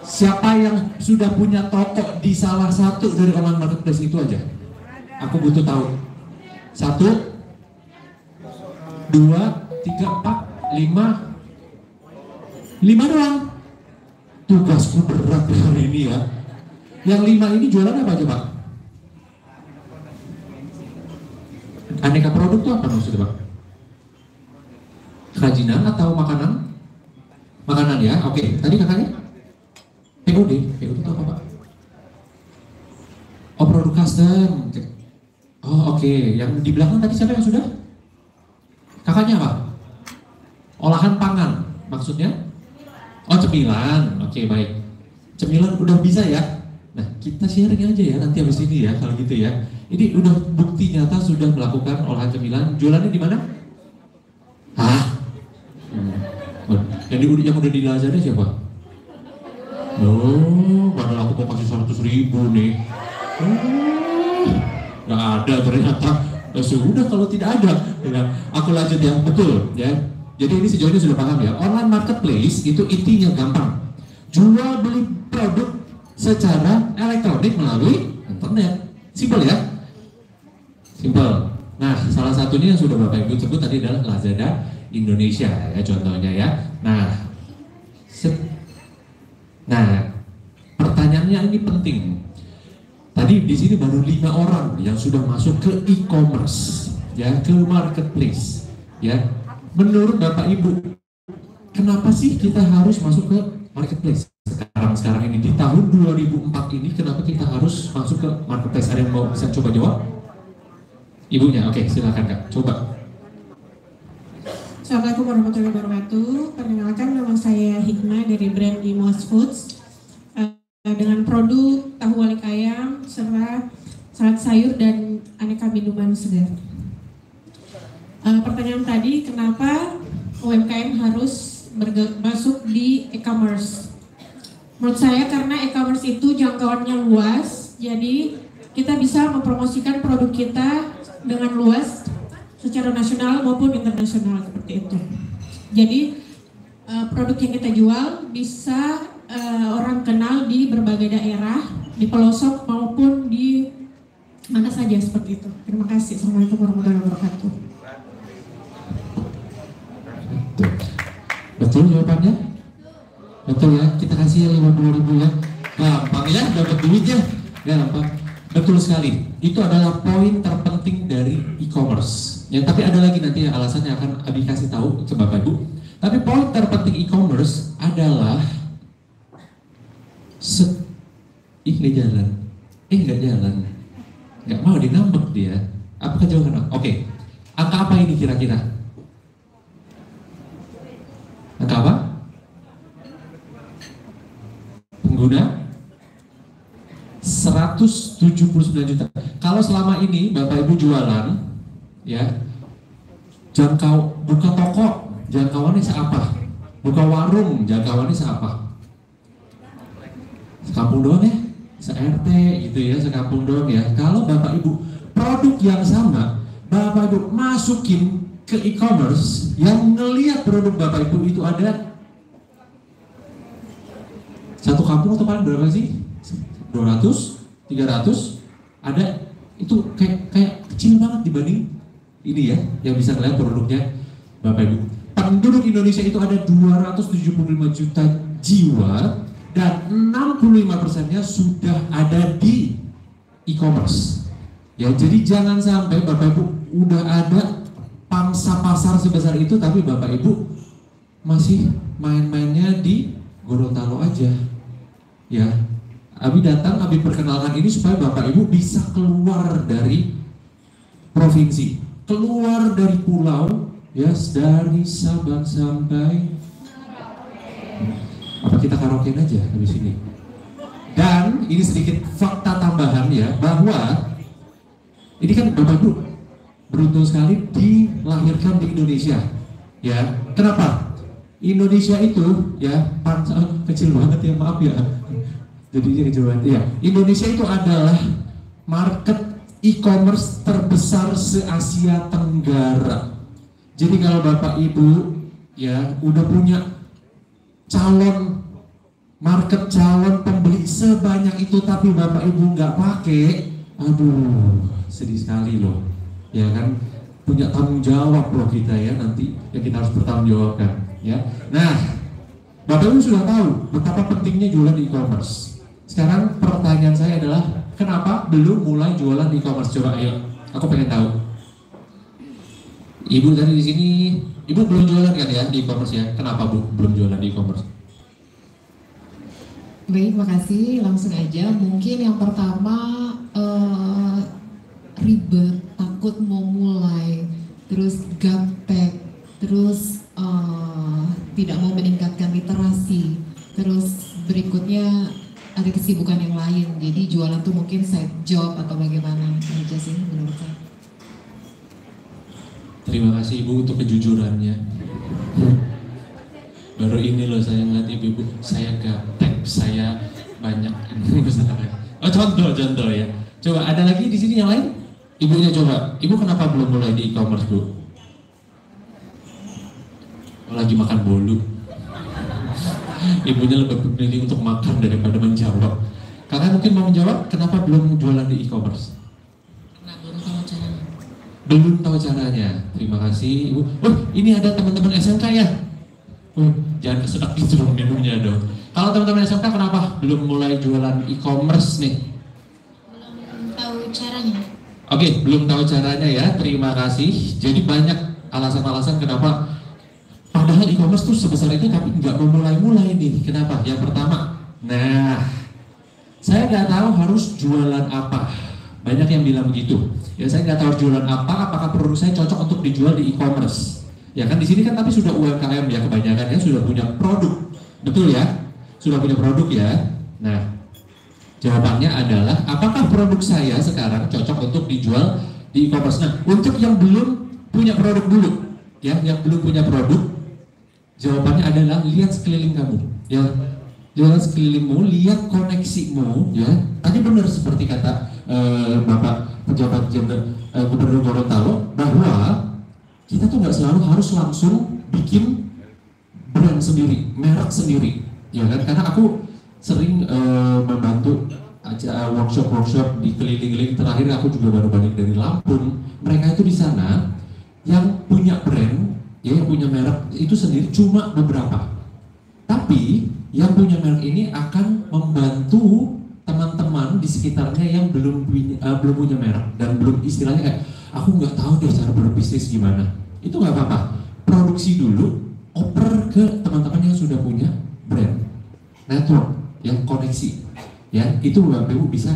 Siapa yang sudah punya toko di salah satu dari online marketplace itu aja? Aku butuh tahu. 1, 2, 3, 4, 5. 5 doang. Tugasku berat hari ini ya. Yang 5 ini jualan apa aja, Pak? Aneka produk itu apa maksudnya, Pak? Kerajinan atau makanan? Makanan ya, oke. Tadi kakaknya? POD itu apa, Pak? Oh, produk custom. Oh, oke. Yang di belakang tadi siapa yang sudah? Kakaknya apa? Olahan pangan, maksudnya? Oh, cemilan. Oke, baik. Cemilan udah bisa ya? Nah, kita sharing aja ya nanti habis ini ya, kalau gitu ya. Ini udah bukti nyata sudah melakukan olahan cemilan. Jualannya di mana? Hah? Yang udah di Lazada siapa? Oh, padahal aku mau kasih 100.000 nih. Nggak ada ternyata. Ya sudah kalau tidak ada. Ya, aku lanjut ya, betul ya. Jadi ini sejauh ini sudah paham ya. Online marketplace itu intinya gampang. Jual beli produk secara elektronik melalui internet. Simpel ya? Simpel. Nah, salah satunya yang sudah Bapak Ibu sebut tadi adalah Lazada Indonesia ya contohnya ya. Nah, pertanyaannya ini penting. Tadi di sini baru 5 orang yang sudah masuk ke e-commerce, ya, ke marketplace, ya. Menurut Bapak Ibu, kenapa sih kita harus masuk ke marketplace sekarang ini di tahun 2004 ini? Kenapa kita harus masuk ke marketplace? Ada yang mau bisa coba jawab? Ibunya, oke, silakan Kak, coba. Assalamualaikum warahmatullahi wabarakatuh. Perkenalkan, nama saya Hikmah dari brand Imos Foods. Dengan produk tahu walik ayam serta salad sayur dan aneka minuman segar. Pertanyaan tadi, kenapa UMKM harus masuk di e-commerce? Menurut saya karena e-commerce itu jangkauannya luas, jadi kita bisa mempromosikan produk kita dengan luas secara nasional maupun internasional seperti itu. Jadi produk yang kita jual bisa orang kenal di berbagai daerah, di pelosok maupun di mana saja seperti itu. Terima kasih. Assalamualaikum warahmatullahi wabarakatuh. Betul jawabannya? Betul ya, kita kasih 50.000 ya. Gampang ya, dapat duitnya. Gampang. Betul sekali. Itu adalah poin terpenting dari e-commerce. Ya, tapi ada lagi nanti alasannya akan Abi kasih tahu ke Bapak Ibu. Tapi poin terpenting e-commerce adalah nggak jalan. Nggak jalan. Nggak mau dinambek dia. Apakah jawaban? Oke. Angka apa ini kira-kira? Angka apa? Pengguna 179 juta. Kalau selama ini Bapak Ibu jualan, ya, buka toko, jangkauannya seapa? Buka warung, jangkauannya seapa? Sekampung doang ya, se-RT gitu ya, sekampung doang ya. Kalau Bapak Ibu produk yang sama, Bapak Ibu masukin ke e-commerce, yang ngelihat produk Bapak Ibu itu ada satu kampung atau paling berapa sih? 200, 300, ada itu kayak kecil banget dibanding ini ya, yang bisa ngelihat produknya Bapak Ibu. Penduduk Indonesia itu ada 275 juta jiwa dan 65%-nya sudah ada di e-commerce. Ya, jadi jangan sampai Bapak Ibu udah ada pangsa pasar sebesar itu tapi Bapak Ibu masih main-mainnya di Gorontalo aja. Ya, Abi datang, Abi perkenalkan ini supaya Bapak Ibu bisa keluar dari provinsi, keluar dari pulau, ya, dari Sabang sampai apa kita karaoke aja habis ini. Dan ini sedikit fakta tambahan ya, bahwa ini kan Bapak Ibu beruntung sekali dilahirkan di Indonesia. Ya, kenapa? Indonesia itu ya kecil banget ya, maaf ya. Jadi ini kecil banget ya. Indonesia itu adalah market e-commerce terbesar se-Asia Tenggara. Jadi kalau Bapak Ibu ya udah punya calon market calon pembeli sebanyak itu tapi Bapak Ibu nggak pakai, aduh sedih sekali loh, ya kan? Punya tanggung jawab loh kita ya, nanti ya kita harus bertanggung jawabkan ya. Nah, Bapak Ibu sudah tahu betapa pentingnya jualan di e-commerce. Sekarang pertanyaan saya adalah, kenapa belum mulai jualan di e-commerce? Coba ayo, aku pengen tahu. Ibu tadi di sini, Ibu belum jualan kan ya di e-commerce ya? Kenapa Bu belum jualan di e-commerce? Baik, makasih. Langsung aja. Mungkin yang pertama ribet, takut mau mulai, terus gaptek, terus tidak mau meningkatkan literasi, terus berikutnya ada kesibukan yang lain. Jadi jualan tuh mungkin side job atau bagaimana aja sih menurut saya. Terima kasih Ibu untuk kejujurannya. Baru ini loh saya ngeliat Ibu, saya gaptek, saya banyak. Oh contoh ya. Coba ada lagi di sini yang lain? Ibunya coba. Ibu kenapa belum mulai di e-commerce Bu? Oh, lagi makan bolu. Ibunya lebih memilih untuk makan daripada menjawab. Kakak mungkin mau menjawab kenapa belum jualan di e-commerce? Karena belum tahu caranya. Belum tahu caranya. Terima kasih Ibu. Oh, ini ada teman-teman SMK ya? Jangan kesedek gitu dong minumnya dong. Kalau teman-teman SMK kenapa belum mulai jualan e-commerce nih? Belum tahu caranya. Oke, belum tahu caranya ya. Terima kasih. Jadi banyak alasan-alasan kenapa padahal e-commerce tuh sebesar itu tapi nggak mau mulai-mulai nih. Kenapa? Yang pertama, nah, saya nggak tahu harus jualan apa. Banyak yang bilang begitu. Ya saya nggak tahu harus jualan apa. Apakah produk saya cocok untuk dijual di e-commerce? Ya kan di sini kan tapi sudah UMKM ya kebanyakan ya sudah punya produk, betul ya? Sudah punya produk ya. Nah, jawabannya adalah apakah produk saya sekarang cocok untuk dijual di e-commerce? Nah, untuk yang belum punya produk dulu, ya, yang belum punya produk, jawabannya adalah lihat sekeliling kamu, ya, lihat sekelilingmu, lihat koneksimu, ya. Tadi benar seperti kata Bapak pejabat Gubernur Gorontalo bahwa kita tuh nggak selalu harus langsung bikin brand sendiri, merek sendiri, ya kan? Karena aku sering membantu aja workshop di keliling-keliling. Terakhir aku juga baru balik dari Lampung. Mereka itu di sana yang punya brand, ya yang punya merek itu sendiri cuma beberapa. Tapi yang punya merek ini akan membantu teman-teman di sekitarnya yang belum punya merek dan belum istilahnya kayak aku nggak tahu deh cara berbisnis gimana. Itu nggak apa-apa. Produksi dulu, oper ke teman-teman yang sudah punya brand, network, yang koneksi, ya itu Bapak Ibu bisa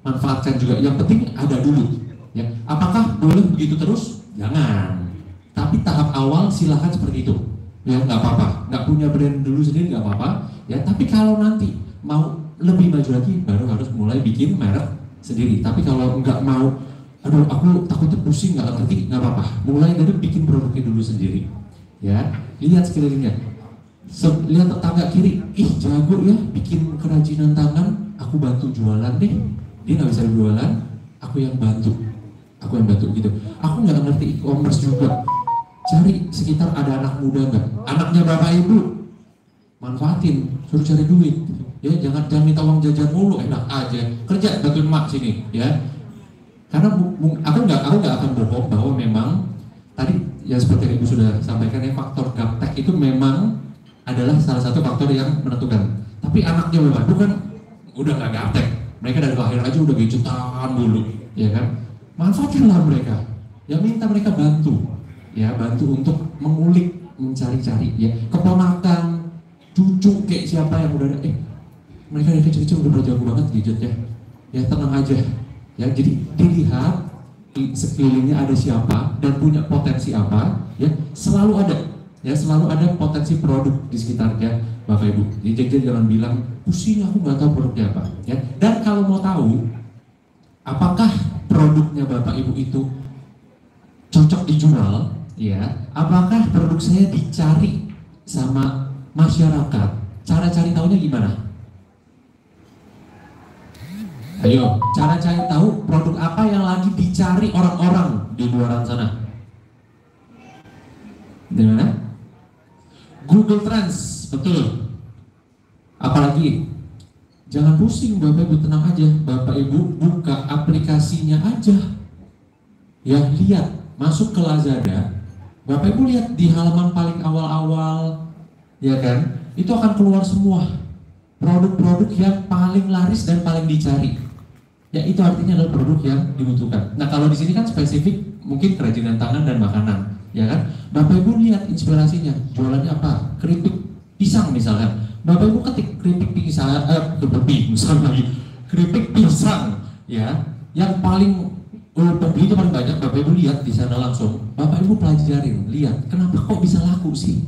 manfaatkan juga. Yang penting ada dulu, ya. Apakah boleh begitu terus? Jangan. Tapi tahap awal silakan seperti itu, ya nggak apa-apa. Nggak punya brand dulu sendiri nggak apa-apa, ya. Tapi kalau nanti mau lebih maju lagi, baru harus mulai bikin merek sendiri. Tapi kalau nggak mau, aduh aku takutnya pusing nggak ngerti, nggak apa-apa. Mulai dari bikin produknya dulu sendiri, ya. Lihat sekelilingnya. Lihat tetangga kiri, ih jago ya bikin kerajinan tangan, aku bantu jualan deh. Dia nggak bisa jualan, aku yang bantu gitu. Aku nggak ngerti e-commerce juga, cari sekitar ada anak muda nggak, anaknya Bapak Ibu, manfaatin, suruh cari duit, ya jangan minta uang jajan mulu, enak aja kerja bantuin mak sini, ya. Karena aku nggak akan bohong bahwa memang tadi ya seperti yang Ibu sudah sampaikan ya, faktor gaptek itu memang adalah salah satu faktor yang menentukan. Tapi anaknya memang bukan udah nggak gaptek, mereka dari lahir aja udah gejutan dulu, ya kan? Manfaatkanlah mereka, ya minta mereka bantu, ya bantu untuk mengulik, mencari-cari, ya keponakan, cucu kayak siapa yang udah mereka dari kecil-kecil udah jago banget gadgetnya, ya tenang aja, ya jadi dilihat sekelilingnya ada siapa dan punya potensi apa, ya selalu ada. Ya selalu ada potensi produk di sekitarnya Bapak Ibu. Jadi jangan bilang pusing aku nggak tahu produknya apa. Ya. Dan kalau mau tahu apakah produknya Bapak Ibu itu cocok dijual, ya, apakah produk saya dicari sama masyarakat? Cara cari tahunya gimana? Ayo, cara cari tahu produk apa yang lagi dicari orang-orang di luar sana. Di mana? Google Trends, betul. Apalagi jangan pusing Bapak Ibu, tenang aja. Bapak Ibu buka aplikasinya aja. Ya, lihat, masuk ke Lazada. Bapak Ibu lihat di halaman paling awal-awal, ya kan? Itu akan keluar semua produk-produk yang paling laris dan paling dicari. Ya, itu artinya adalah produk yang dibutuhkan. Nah, kalau di sini kan spesifik mungkin kerajinan tangan dan makanan, ya kan? Bapak Ibu lihat inspirasinya, jualannya apa? Keripik pisang misalnya. Bapak Ibu ketik keripik pisang, keripik pisang, ya, yang paling pembelinya paling banyak. Bapak Ibu lihat di sana langsung. Bapak Ibu pelajarin, lihat kenapa kok bisa laku sih?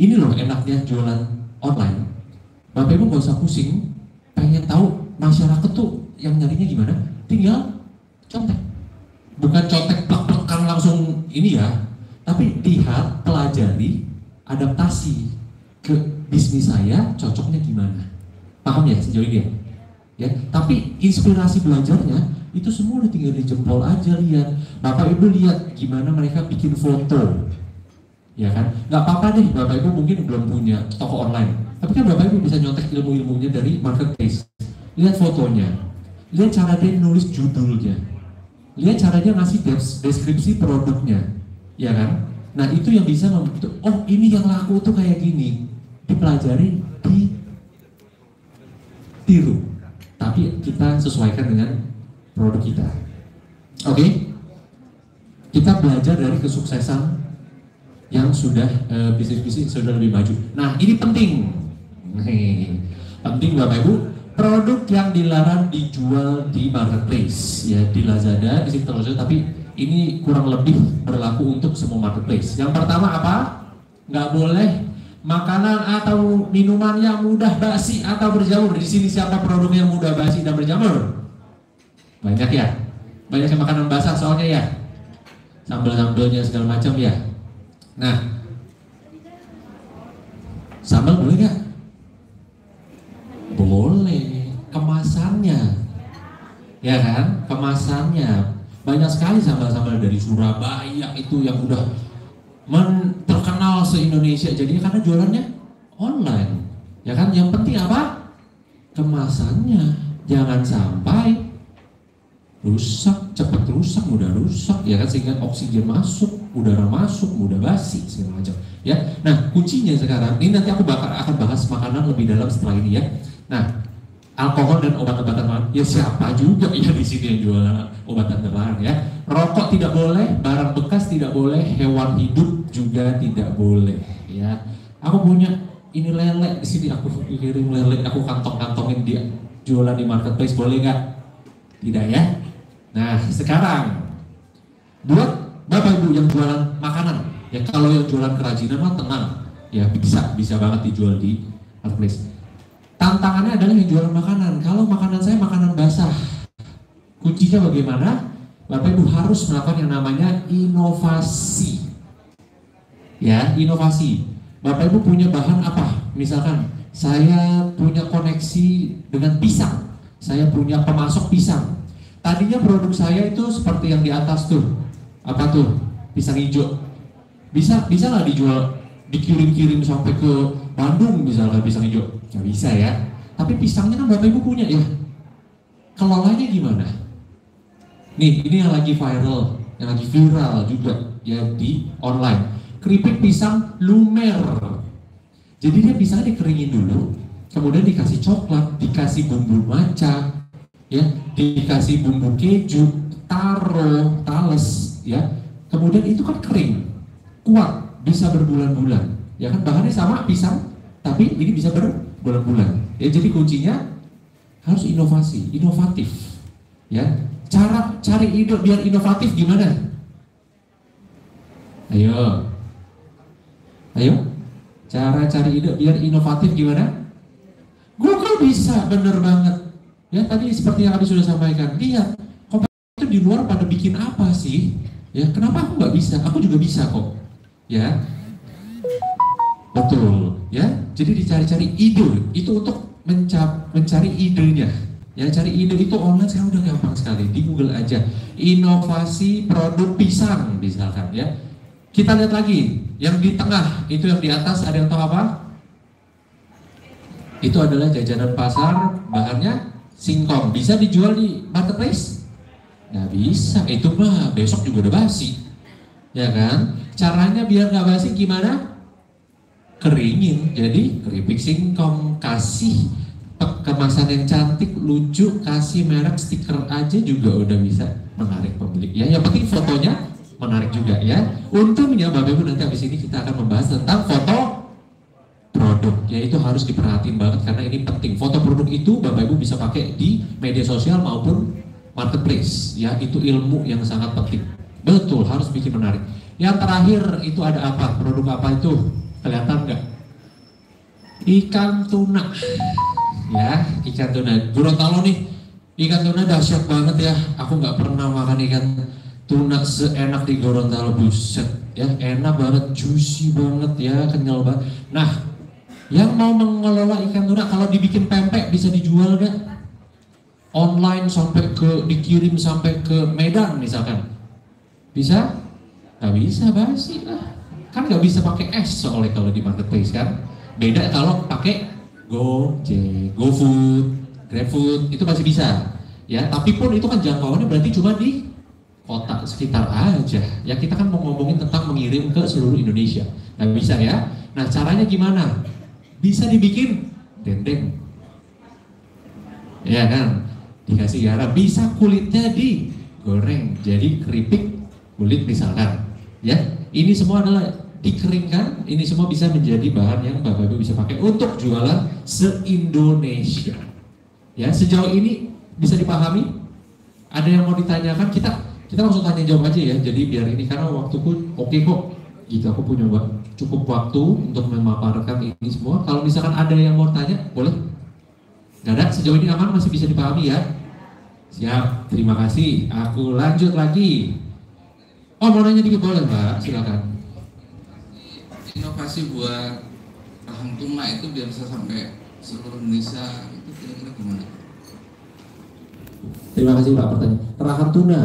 Ini loh enaknya jualan online. Bapak Ibu gak usah pusing, pengen tahu masyarakat tuh yang nyarinya gimana? Tinggal contek. Bukan contek plek-plekan langsung ini ya, tapi lihat, pelajari, adaptasi ke bisnis saya cocoknya gimana. Paham ya sejauh ini ya? Ya, tapi inspirasi belajarnya itu semua udah tinggal di jempol aja. Lihat, Bapak Ibu lihat gimana mereka bikin foto, ya kan? Nggak apa-apa deh, Bapak Ibu mungkin belum punya toko online, tapi kan Bapak Ibu bisa nyontek ilmu-ilmunya dari marketplace. Lihat fotonya, lihat cara dia nulis judulnya, lihat cara dia ngasih deskripsi produknya, ya kan? Nah itu yang bisa membentuk, oh ini yang laku tuh kayak gini, dipelajari, ditiru, tapi kita sesuaikan dengan produk kita. Oke? Kita belajar dari kesuksesan yang sudah bisnis-bisnis sudah lebih maju. Nah ini penting, penting Bapak Ibu, produk yang dilarang dijual di marketplace, ya di Lazada, di situ Lazada, tapi ini kurang lebih berlaku untuk semua marketplace. Yang pertama apa? Nggak boleh makanan atau minuman yang mudah basi atau berjamur. Di sini siapa produk yang mudah basi dan berjamur? Banyak ya, banyak yang makanan basah soalnya ya, sambal-sambalnya segala macam ya. Nah, sambal boleh nggak? Boleh, kemasannya, ya kan? Kemasannya banyak sekali sambal-sambal dari Surabaya itu yang udah terkenal se-Indonesia. Jadi karena jualannya online, ya kan? Yang penting apa? Kemasannya, jangan sampai rusak, cepat rusak, mudah rusak, ya kan, sehingga oksigen masuk, udara masuk, mudah basi, segala macam. Ya, nah kuncinya sekarang ini nanti aku akan bahas makanan lebih dalam setelah ini ya. Nah, alkohol dan obat-obatan ya siapa juga ya di sini yang jualan obatan terlarang ya. Rokok tidak boleh, barang bekas tidak boleh, hewan hidup juga tidak boleh. Ya, aku punya ini lele di sini, aku kirim lele, aku kantong-kantongin dia jualan di marketplace, boleh nggak? Tidak ya. Nah sekarang buat Bapak Ibu yang jualan makanan, ya kalau yang jualan kerajinan mah tenang, ya bisa banget dijual di marketplace. Tantangannya adalah yang jualan makanan. Kalau makanan saya makanan basah, kuncinya bagaimana? Bapak Ibu harus melakukan yang namanya inovasi. Ya, inovasi. Bapak Ibu punya bahan apa? Misalkan saya punya koneksi dengan pisang, saya punya pemasok pisang. Tadinya produk saya itu seperti yang di atas tuh, apa tuh? Pisang hijau. Bisa nggak dijual, dikirim-kirim sampai ke Bandung misalnya pisang hijau? Nggak bisa ya. Tapi pisangnya kan Bapak Ibu punya ya. Kelolanya gimana? Nih, ini yang lagi viral, yang lagi viral juga ya di online. Keripik pisang lumer. Jadi dia pisangnya dikeringin dulu, kemudian dikasih coklat, dikasih bumbu maca, ya, dikasih bumbu keju, taro, tales, ya. Kemudian itu kan kering, kuat, bisa berbulan-bulan. Ya kan bahannya sama pisang, tapi ini bisa berbulan-bulan. Ya jadi kuncinya harus inovasi, inovatif. Ya, cara cari ide biar inovatif gimana? Ayo, cara cari ide biar inovatif gimana? Google bisa, bener banget. Ya tadi seperti yang Abi sudah sampaikan, lihat kompetitor itu di luar pada bikin apa sih? Ya kenapa aku nggak bisa? Aku juga bisa kok. Ya, betul. Ya, jadi dicari-cari ide itu untuk mencari idenya. Ya cari ide itu online sekarang udah gampang sekali, di Google aja. Inovasi produk pisang misalkan ya. Kita lihat lagi, yang di tengah itu yang di atas ada yang tahu apa? Itu adalah jajanan pasar, bahannya singkong. Bisa dijual di marketplace? Nggak bisa, itu mah besok juga udah basi. Ya kan? Caranya biar nggak basi gimana? Keringin. Jadi keripik singkong, kasih kemasan yang cantik, lucu, kasih merek, stiker aja juga udah bisa menarik pembeli. Ya, yang penting fotonya menarik juga ya. Untungnya Bapak Ibu nanti habis ini kita akan membahas tentang foto produk. Ya itu harus diperhatiin banget karena ini penting. Foto produk itu Bapak Ibu bisa pakai di media sosial maupun marketplace. Ya itu ilmu yang sangat penting. Betul, harus bikin menarik. Yang terakhir itu ada apa? Produk apa itu? Kelihatan nggak? Ikan tuna. Ya, ikan tuna. Gorontalo nih, ikan tuna dahsyat banget ya. Aku nggak pernah makan ikan tuna seenak di Gorontalo, buset. Ya, enak banget, juicy banget ya, kenyal banget. Nah, yang mau mengelola ikan tuna, kalau dibikin pempek bisa dijual nggak? Online sampai dikirim sampai ke Medan misalkan, bisa? Nggak bisa, basi lah. Kan nggak bisa pakai es soalnya kalau di marketplace kan. Beda kalau pakai Gojek, GoFood, GrabFood itu masih bisa. Ya, tapi pun itu kan jangkauannya berarti cuma di kota sekitar aja. Ya kita kan mau ngomongin tentang mengirim ke seluruh Indonesia. Nggak bisa ya. Nah caranya gimana? Bisa dibikin dendeng. Ya kan? Dikasih garam. Bisa kulitnya digoreng jadi keripik kulit misalkan. Ya, ini semua adalah dikeringkan, ini semua bisa menjadi bahan yang Bapak Ibu bisa pakai untuk jualan se-Indonesia. Ya, sejauh ini bisa dipahami? Ada yang mau ditanyakan? Kita langsung tanya jawab aja ya. Jadi biar ini karena waktuku oke kok. Gitu aku punya cukup waktu untuk memaparkan ini semua. Kalau misalkan ada yang mau tanya, boleh? Nggak ada? Sejauh ini aman, masih bisa dipahami ya? Siap, terima kasih. Aku lanjut lagi. Oh, mau nanya dikit boleh Mbak? Silakan. Inovasi buat rahang tuna itu biar bisa sampai seluruh Indonesia itu kira-kira gimana? Terima kasih Pak pertanyaan. Rahang tuna